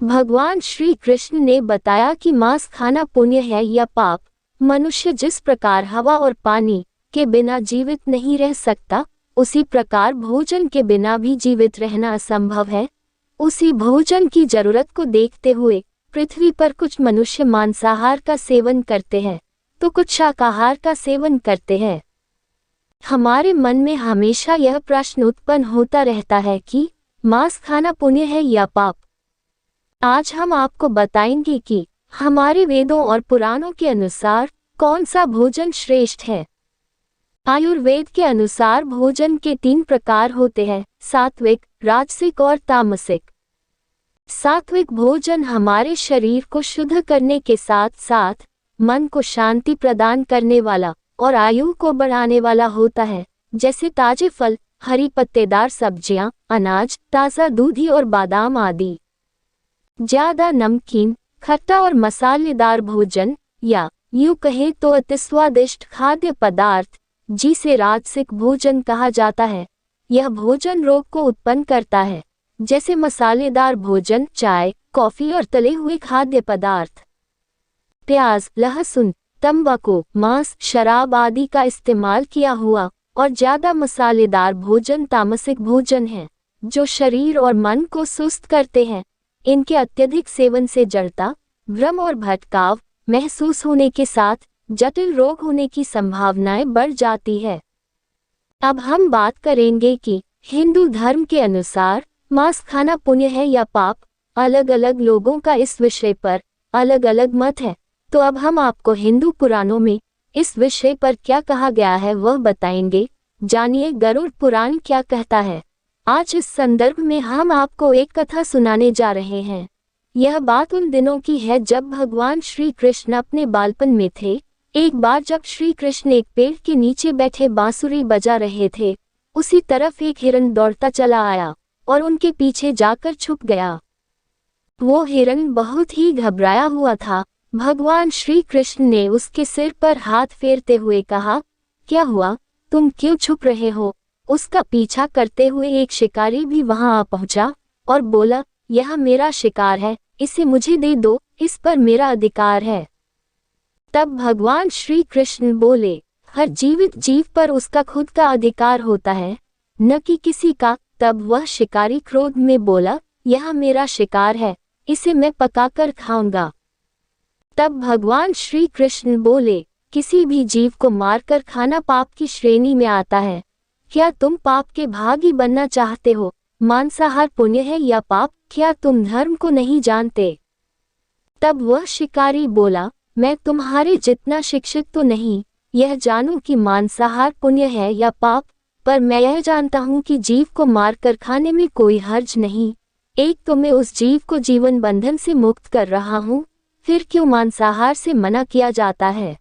भगवान श्री कृष्ण ने बताया कि मांस खाना पुण्य है या पाप। मनुष्य जिस प्रकार हवा और पानी के बिना जीवित नहीं रह सकता, उसी प्रकार भोजन के बिना भी जीवित रहना असंभव है। उसी भोजन की जरूरत को देखते हुए पृथ्वी पर कुछ मनुष्य मांसाहार का सेवन करते हैं तो कुछ शाकाहार का सेवन करते हैं। हमारे मन में हमेशा यह प्रश्न उत्पन्न होता रहता है कि मांस खाना पुण्य है या पाप। आज हम आपको बताएंगे कि हमारे वेदों और पुराणों के अनुसार कौन सा भोजन श्रेष्ठ है। आयुर्वेद के अनुसार भोजन के 3 प्रकार होते हैं, सात्विक, राजसिक और तामसिक। सात्विक भोजन हमारे शरीर को शुद्ध करने के साथ साथ मन को शांति प्रदान करने वाला और आयु को बढ़ाने वाला होता है, जैसे ताजे फल, हरी पत्तेदार सब्जियां, अनाज, ताज़ा दूधी और बादाम आदि। ज्यादा नमकीन, खट्टा और मसालेदार भोजन या यूं कहें तो अति स्वादिष्ट खाद्य पदार्थ, जिसे राजसिक भोजन कहा जाता है, यह भोजन रोग को उत्पन्न करता है, जैसे मसालेदार भोजन, चाय, कॉफी और तले हुए खाद्य पदार्थ। प्याज, लहसुन, तंबाकू, मांस, शराब आदि का इस्तेमाल किया हुआ और ज्यादा मसालेदार भोजन तामसिक भोजन है, जो शरीर और मन को सुस्त करते हैं। इनके अत्यधिक सेवन से जड़ता, भ्रम और भटकाव महसूस होने के साथ जटिल रोग होने की संभावनाएं बढ़ जाती है। अब हम बात करेंगे कि हिंदू धर्म के अनुसार मांस खाना पुण्य है या पाप। अलग अलग लोगों का इस विषय पर अलग अलग मत है, तो अब हम आपको हिंदू पुराणों में इस विषय पर क्या कहा गया है वह बताएंगे। जानिए गरुड़ पुराण क्या कहता है। आज इस संदर्भ में हम आपको एक कथा सुनाने जा रहे हैं। यह बात उन दिनों की है जब भगवान श्री कृष्ण अपने बालपन में थे। एक बार जब श्री कृष्ण एक पेड़ के नीचे बैठे बांसुरी बजा रहे थे, उसी तरफ एक हिरण दौड़ता चला आया और उनके पीछे जाकर छुप गया। वो हिरण बहुत ही घबराया हुआ था। भगवान श्री कृष्ण ने उसके सिर पर हाथ फेरते हुए कहा, क्या हुआ, तुम क्यों छुप रहे हो? उसका पीछा करते हुए एक शिकारी भी वहां आ पहुंचा और बोला, यह मेरा शिकार है, इसे मुझे दे दो, इस पर मेरा अधिकार है। तब भगवान श्री कृष्ण बोले, हर जीवित जीव पर उसका खुद का अधिकार होता है, न कि किसी का। तब वह शिकारी क्रोध में बोला, यह मेरा शिकार है, इसे मैं पकाकर खाऊंगा। तब भगवान श्री कृष्ण बोले, किसी भी जीव को मारकर खाना पाप की श्रेणी में आता है। क्या तुम पाप के भागी बनना चाहते हो? मांसाहार पुण्य है या पाप? क्या तुम धर्म को नहीं जानते? तब वह शिकारी बोला, मैं तुम्हारे जितना शिक्षित तो नहीं यह जानूं कि मांसाहार पुण्य है या पाप, पर मैं यह जानता हूं कि जीव को मारकर खाने में कोई हर्ज नहीं। एक तो मैं उस जीव को जीवन बंधन से मुक्त कर रहा हूं, फिर क्यों मांसाहार से मना किया जाता है?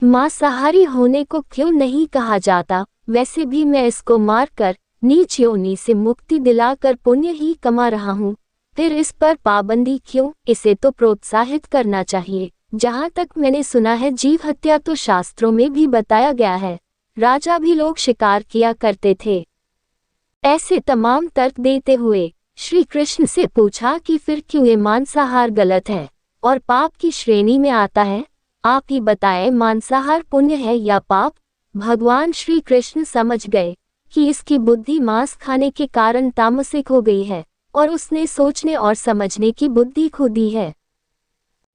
मांसाहारी होने को क्यों नहीं कहा जाता? वैसे भी मैं इसको मारकर नीच योनि से मुक्ति दिलाकर पुण्य ही कमा रहा हूँ, फिर इस पर पाबंदी क्यों? इसे तो प्रोत्साहित करना चाहिए। जहाँ तक मैंने सुना है, जीव हत्या तो शास्त्रों में भी बताया गया है। राजा भी लोग शिकार किया करते थे। ऐसे तमाम तर्क देते हुए श्री कृष्ण से पूछा कि फिर क्यों ये मांसाहार गलत है और पाप की श्रेणी में आता है? आप ही बताएं, मांसाहार पुण्य है या पाप? भगवान श्री कृष्ण समझ गए कि इसकी बुद्धि मांस खाने के कारण तामसिक हो गई है और उसने सोचने और समझने की बुद्धि खो दी है।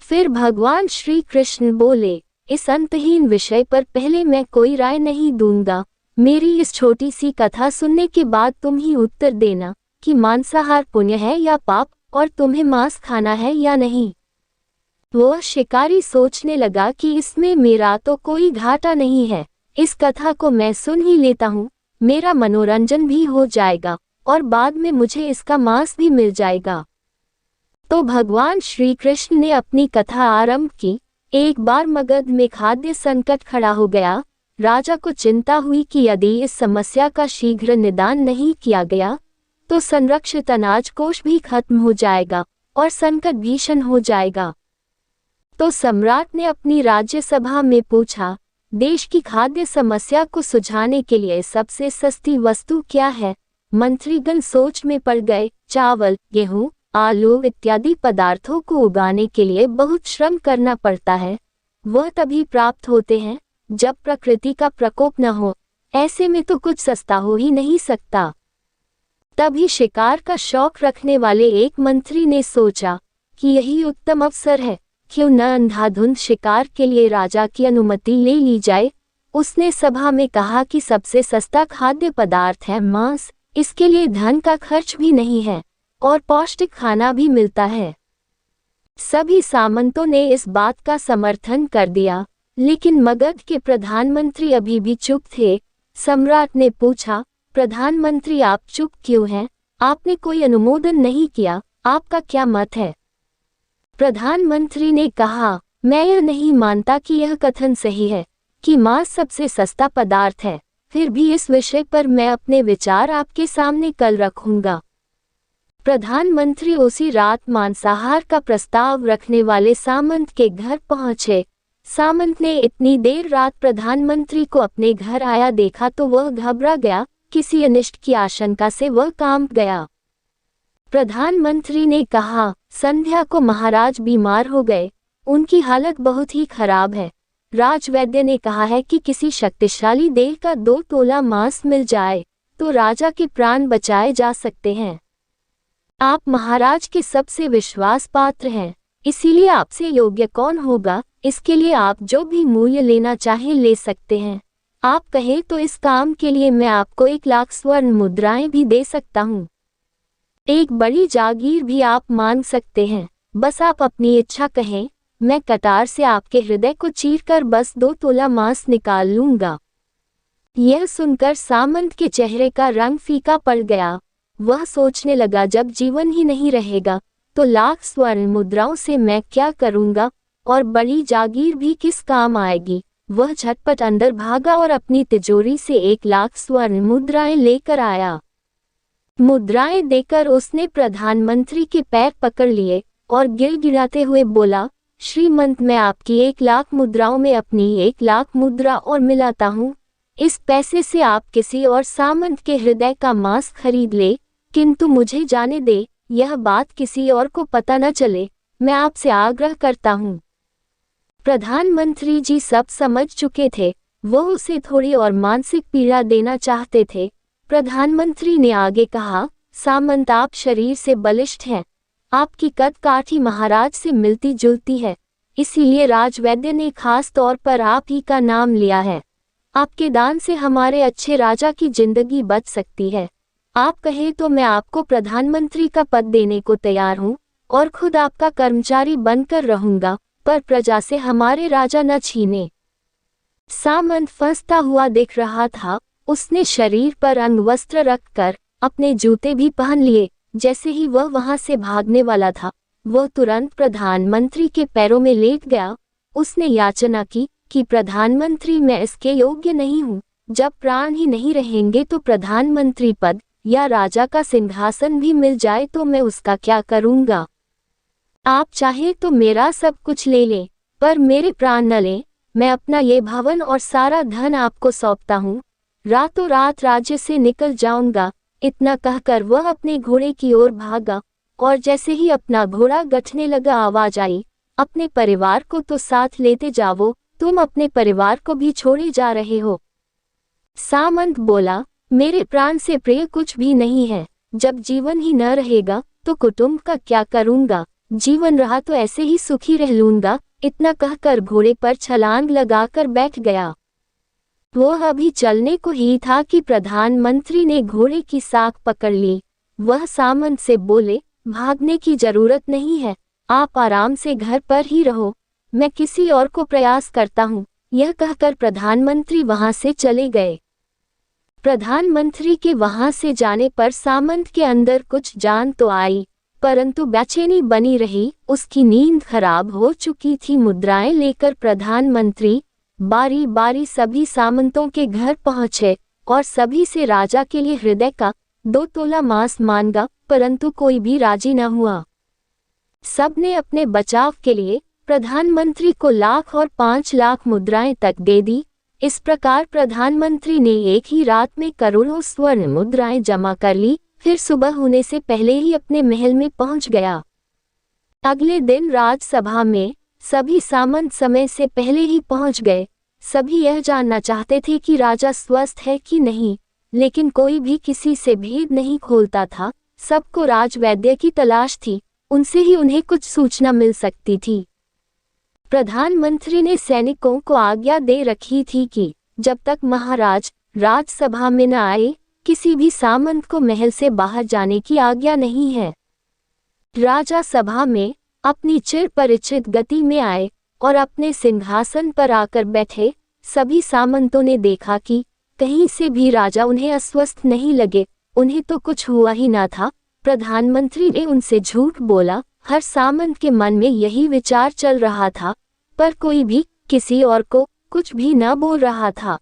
फिर भगवान श्री कृष्ण बोले, इस अंतहीन विषय पर पहले मैं कोई राय नहीं दूंगा। मेरी इस छोटी सी कथा सुनने के बाद तुम ही उत्तर देना कि मांसाहार पुण्य है या पाप और तुम्हें मांस खाना है या नहीं। वह शिकारी सोचने लगा कि इसमें मेरा तो कोई घाटा नहीं है, इस कथा को मैं सुन ही लेता हूँ, मेरा मनोरंजन भी हो जाएगा और बाद में मुझे इसका मांस भी मिल जाएगा। तो भगवान श्री कृष्ण ने अपनी कथा आरंभ की। एक बार मगध में खाद्य संकट खड़ा हो गया। राजा को चिंता हुई कि यदि इस समस्या का शीघ्र निदान नहीं किया गया तो संरक्षित अनाज कोष भी खत्म हो जाएगा और संकट भीषण हो जाएगा। तो सम्राट ने अपनी राज्यसभा में पूछा, देश की खाद्य समस्या को सुलझाने के लिए सबसे सस्ती वस्तु क्या है? मंत्रीगण सोच में पड़ गए। चावल, गेहूं, आलू इत्यादि पदार्थों को उगाने के लिए बहुत श्रम करना पड़ता है। वह तभी प्राप्त होते हैं जब प्रकृति का प्रकोप न हो। ऐसे में तो कुछ सस्ता हो ही नहीं सकता। तभी शिकार का शौक रखने वाले एक मंत्री ने सोचा कि यही उत्तम अवसर है, क्यों न अंधाधुंध शिकार के लिए राजा की अनुमति ले ली जाए। उसने सभा में कहा कि सबसे सस्ता खाद्य पदार्थ है मांस, इसके लिए धन का खर्च भी नहीं है और पौष्टिक खाना भी मिलता है। सभी सामंतों ने इस बात का समर्थन कर दिया, लेकिन मगध के प्रधानमंत्री अभी भी चुप थे। सम्राट ने पूछा, प्रधानमंत्री आप चुप क्यों हैं? आपने कोई अनुमोदन नहीं किया, आपका क्या मत है? प्रधानमंत्री ने कहा, मैं यह नहीं मानता कि यह कथन सही है कि मांस सबसे सस्ता पदार्थ है। फिर भी इस विषय पर मैं अपने विचार आपके सामने कल रखूंगा। प्रधानमंत्री उसी रात मांसाहार का प्रस्ताव रखने वाले सामंत के घर पहुंचे। सामंत ने इतनी देर रात प्रधानमंत्री को अपने घर आया देखा तो वह घबरा गया। किसी अनिष्ट की आशंका से वह कांप गया। प्रधानमंत्री ने कहा, संध्या को महाराज बीमार हो गए, उनकी हालत बहुत ही खराब है। राजवैद्य ने कहा है कि किसी शक्तिशाली देह का 2 तोला मांस मिल जाए तो राजा के प्राण बचाए जा सकते हैं। आप महाराज के सबसे विश्वास पात्र हैं, इसीलिए आपसे योग्य कौन होगा? इसके लिए आप जो भी मूल्य लेना चाहें ले सकते हैं। आप कहें तो इस काम के लिए मैं आपको 1 लाख स्वर्ण मुद्राएं भी दे सकता हूँ। एक बड़ी जागीर भी आप मांग सकते हैं। बस आप अपनी इच्छा कहें, मैं कटार से आपके हृदय को चीरकर बस 2 तोला मांस निकाल लूंगा। यह सुनकर सामंत के चेहरे का रंग फीका पड़ गया। वह सोचने लगा, जब जीवन ही नहीं रहेगा तो लाख स्वर्ण मुद्राओं से मैं क्या करूंगा और बड़ी जागीर भी किस काम आएगी। वह झटपट अंदर भागा और अपनी तिजोरी से 1 लाख स्वर्ण मुद्राएं लेकर आया। मुद्राएं देकर उसने प्रधानमंत्री के पैर पकड़ लिए और गिड़गिड़ाते हुए बोला, श्रीमंत, मैं आपकी 1 लाख मुद्राओं में अपनी 1 लाख मुद्रा और मिलाता हूँ। इस पैसे से आप किसी और सामंत के हृदय का मांस खरीद ले, किंतु मुझे जाने दे, यह बात किसी और को पता न चले। मैं आपसे आग्रह करता हूँ। प्रधानमंत्री जी सब समझ चुके थे। वो उसे थोड़ी और मानसिक पीड़ा देना चाहते थे। प्रधानमंत्री ने आगे कहा, सामंत, आप शरीर से बलिष्ठ हैं, आपकी कद काठी महाराज से मिलती जुलती है, इसीलिए राजवैद्य ने खास तौर पर आप ही का नाम लिया है। आपके दान से हमारे अच्छे राजा की जिंदगी बच सकती है। आप कहें तो मैं आपको प्रधानमंत्री का पद देने को तैयार हूँ और खुद आपका कर्मचारी बनकर रहूंगा, पर प्रजा से हमारे राजा न छीने। सामंत फंसता हुआ दिख रहा था। उसने शरीर पर अंगवस्त्र रखकर अपने जूते भी पहन लिए। जैसे ही वह वहां से भागने वाला था, वह तुरंत प्रधानमंत्री के पैरों में लेट गया। उसने याचना की कि प्रधानमंत्री, मैं इसके योग्य नहीं हूँ। जब प्राण ही नहीं रहेंगे तो प्रधानमंत्री पद या राजा का सिंहासन भी मिल जाए तो मैं उसका क्या करूँगा? आप चाहे तो मेरा सब कुछ ले लें, पर मेरे प्राण न लें। मैं अपना ये भवन और सारा धन आपको सौंपता हूँ। रातों रात राज्य से निकल जाऊंगा। इतना कहकर वह अपने घोड़े की ओर भागा और जैसे ही अपना घोड़ा गठने लगा, आवाज आई, अपने परिवार को तो साथ लेते जाओ, तुम अपने परिवार को भी छोड़े जा रहे हो। सामंत बोला, मेरे प्राण से प्रिय कुछ भी नहीं है। जब जीवन ही न रहेगा तो कुटुंब का क्या करूंगा? जीवन रहा तो ऐसे ही सुखी रह लूंगा। इतना कहकर घोड़े पर छलांग लगाकर बैठ गया। वह अभी चलने को ही था कि प्रधानमंत्री ने घोड़े की साख पकड़ ली। वह सामंत से बोले, भागने की जरूरत नहीं है, आप आराम से घर पर ही रहो, मैं किसी और को प्रयास करता हूँ। यह कहकर प्रधानमंत्री वहां से चले गए। प्रधानमंत्री के वहां से जाने पर सामंत के अंदर कुछ जान तो आई, परंतु बेचैनी बनी रही। उसकी नींद खराब हो चुकी थी। मुद्राएं लेकर प्रधानमंत्री बारी बारी सभी सामंतों के घर पहुंचे और सभी से राजा के लिए हृदय का 2 तोला मांस मांगा, परंतु कोई भी राजी न हुआ। सबने अपने बचाव के लिए प्रधानमंत्री को लाख और 5 लाख मुद्राएं तक दे दी। इस प्रकार प्रधानमंत्री ने एक ही रात में करोड़ों स्वर्ण मुद्राएं जमा कर ली फिर सुबह होने से पहले ही अपने महल में पहुंच गया। अगले दिन राजसभा में सभी सामंत समय से पहले ही पहुंच गए। सभी यह जानना चाहते थे कि राजा स्वस्थ है कि नहीं, लेकिन कोई भी किसी से भेद नहीं खोलता था। सबको राजवैद्य की तलाश थी, उनसे ही उन्हें कुछ सूचना मिल सकती थी। प्रधानमंत्री ने सैनिकों को आज्ञा दे रखी थी कि जब तक महाराज राजसभा में न आए, किसी भी सामंत को महल से बाहर जाने की आज्ञा नहीं है। राजा सभा में अपनी चिर परिचित गति में आए और अपने सिंहासन पर आकर बैठे। सभी सामंतों ने देखा कि कहीं से भी राजा उन्हें अस्वस्थ नहीं लगे। उन्हें तो कुछ हुआ ही ना था। प्रधानमंत्री ने उनसे झूठ बोला। हर सामंत के मन में यही विचार चल रहा था, पर कोई भी किसी और को कुछ भी न बोल रहा था।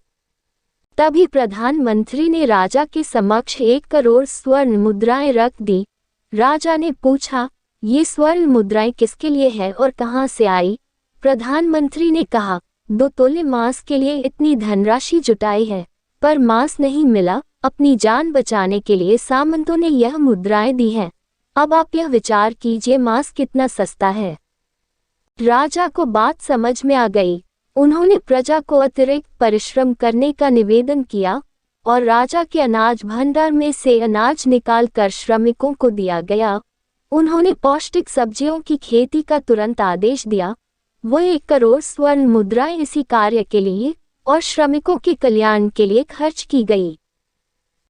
तभी प्रधानमंत्री ने राजा के समक्ष 1 करोड़ स्वर्ण मुद्राएं रख दी। राजा ने पूछा, ये स्वर्ण मुद्राएं किसके लिए है और कहाँ से आई? प्रधानमंत्री ने कहा, 2 तोले मांस के लिए इतनी धनराशि जुटाई है, पर मांस नहीं मिला। अपनी जान बचाने के लिए सामंतों ने यह मुद्राएं दी हैं। अब आप यह विचार कीजिए, मांस कितना सस्ता है। राजा को बात समझ में आ गई। उन्होंने प्रजा को अतिरिक्त परिश्रम करने का निवेदन किया और राजा के अनाज भंडार में से अनाज निकालकर श्रमिकों को दिया गया। उन्होंने पौष्टिक सब्जियों की खेती का तुरंत आदेश दिया। वो 1 करोड़ स्वर्ण मुद्राएं इसी कार्य के लिए और श्रमिकों के कल्याण के लिए खर्च की गई।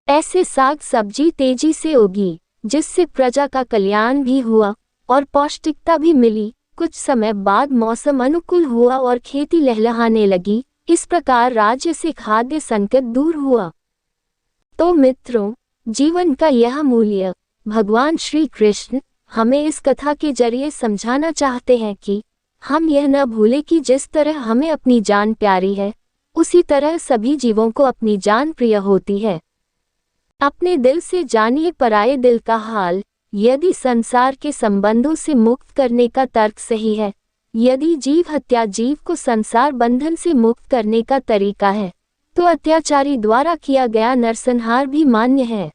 ऐसे साग सब्जी तेजी से उगी, जिससे प्रजा का कल्याण भी हुआ और पौष्टिकता भी मिली। कुछ समय बाद मौसम अनुकूल हुआ और खेती लहलहाने लगी। इस प्रकार राज्य से खाद्य संकट दूर हुआ। तो मित्रों, जीवन का यह मूल्य भगवान श्री कृष्ण हमें इस कथा के जरिए समझाना चाहते हैं कि हम यह न भूलें कि जिस तरह हमें अपनी जान प्यारी है, उसी तरह सभी जीवों को अपनी जान प्रिय होती है। अपने दिल से जानिए पराये दिल का हाल। यदि संसार के संबंधों से मुक्त करने का तर्क सही है, यदि जीव हत्या जीव को संसार बंधन से मुक्त करने का तरीका है, तो अत्याचारी द्वारा किया गया नरसंहार भी मान्य है।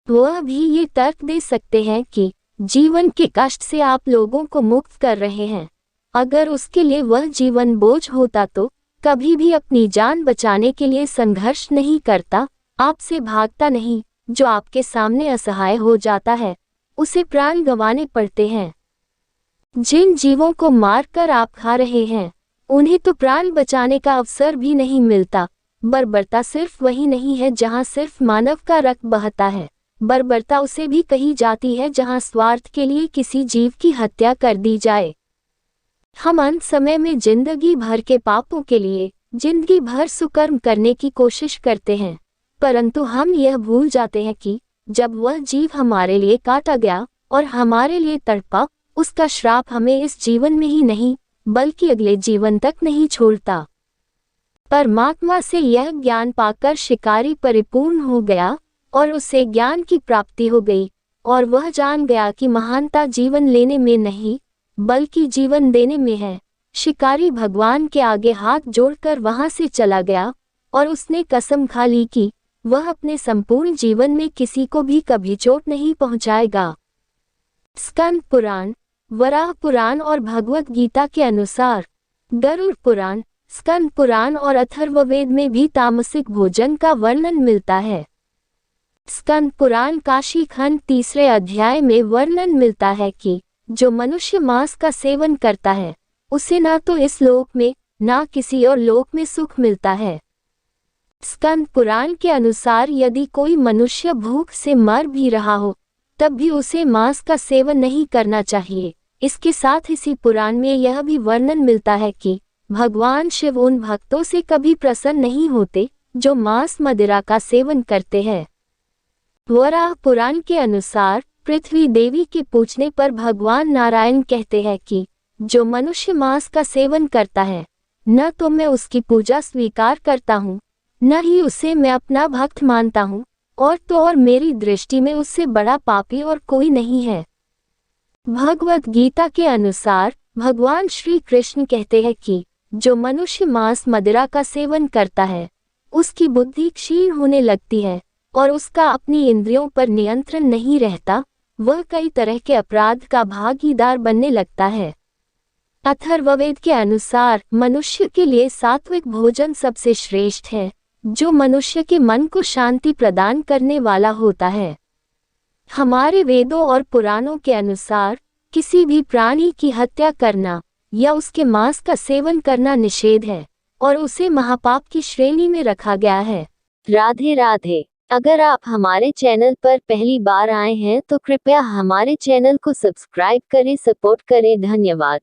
वह भी ये तर्क दे सकते हैं कि जीवन के कष्ट से आप लोगों को मुक्त कर रहे हैं। अगर उसके लिए वह जीवन बोझ होता तो कभी भी अपनी जान बचाने के लिए संघर्ष नहीं करता, आपसे भागता नहीं। जो आपके सामने असहाय हो जाता है, उसे प्राण गंवाने पड़ते हैं। जिन जीवों को मारकर आप खा रहे हैं, उन्हें तो प्राण बचाने का अवसर भी नहीं मिलता। बर्बरता सिर्फ वही नहीं है जहां सिर्फ मानव का रक्त बहता है। बर्बरता उसे भी कही जाती है जहां स्वार्थ के लिए किसी जीव की हत्या कर दी जाए। हम अंत समय में जिंदगी भर के पापों के लिए जिंदगी भर सुकर्म करने की कोशिश करते हैं, परंतु हम यह भूल जाते हैं कि जब वह जीव हमारे लिए काटा गया और हमारे लिए तड़पा, उसका श्राप हमें इस जीवन में ही नहीं बल्कि अगले जीवन तक नहीं छोड़ता। परमात्मा से यह ज्ञान पाकर शिकारी परिपूर्ण हो गया और उसे ज्ञान की प्राप्ति हो गई और वह जान गया कि महानता जीवन लेने में नहीं बल्कि जीवन देने में है। शिकारी भगवान के आगे हाथ जोड़कर वहां से चला गया और उसने कसम खा ली कि वह अपने संपूर्ण जीवन में किसी को भी कभी चोट नहीं पहुंचाएगा। स्कंद पुराण, वराह पुराण और भगवत गीता के अनुसार गरुड़ पुराण, स्कंद पुराण और अथर्ववेद में भी तामसिक भोजन का वर्णन मिलता है। स्कंद पुराण काशी खंड 3 अध्याय में वर्णन मिलता है कि जो मनुष्य मांस का सेवन करता है, उसे ना तो इस लोक में ना किसी और लोक में सुख मिलता है। स्कंद पुराण के अनुसार यदि कोई मनुष्य भूख से मर भी रहा हो, तब भी उसे मांस का सेवन नहीं करना चाहिए। इसके साथ इसी पुराण में यह भी वर्णन मिलता है कि भगवान शिव उन भक्तों से कभी प्रसन्न नहीं होते जो मांस मदिरा का सेवन करते हैं। वराह पुराण के अनुसार पृथ्वी देवी के पूछने पर भगवान नारायण कहते हैं कि जो मनुष्य मांस का सेवन करता है, न तो मैं उसकी पूजा स्वीकार करता हूँ, न ही उसे मैं अपना भक्त मानता हूँ, और तो और मेरी दृष्टि में उससे बड़ा पापी और कोई नहीं है। भगवत गीता के अनुसार भगवान श्री कृष्ण कहते हैं कि जो मनुष्य मांस मदिरा का सेवन करता है, उसकी बुद्धि क्षीण होने लगती है, और उसका अपनी इंद्रियों पर नियंत्रण नहीं रहता, वह कई तरह के अपराध का भागीदार बनने लगता है। अथर्ववेद के अनुसार मनुष्य के लिए सात्विक भोजन सबसे श्रेष्ठ है, जो मनुष्य के मन को शांति प्रदान करने वाला होता है। हमारे वेदों और पुराणों के अनुसार किसी भी प्राणी की हत्या करना या उसके मांस का सेवन करना निषेध है और उसे महापाप की श्रेणी में रखा गया है। राधे राधे। अगर आप हमारे चैनल पर पहली बार आए हैं तो कृपया हमारे चैनल को सब्सक्राइब करें, सपोर्ट करें। धन्यवाद।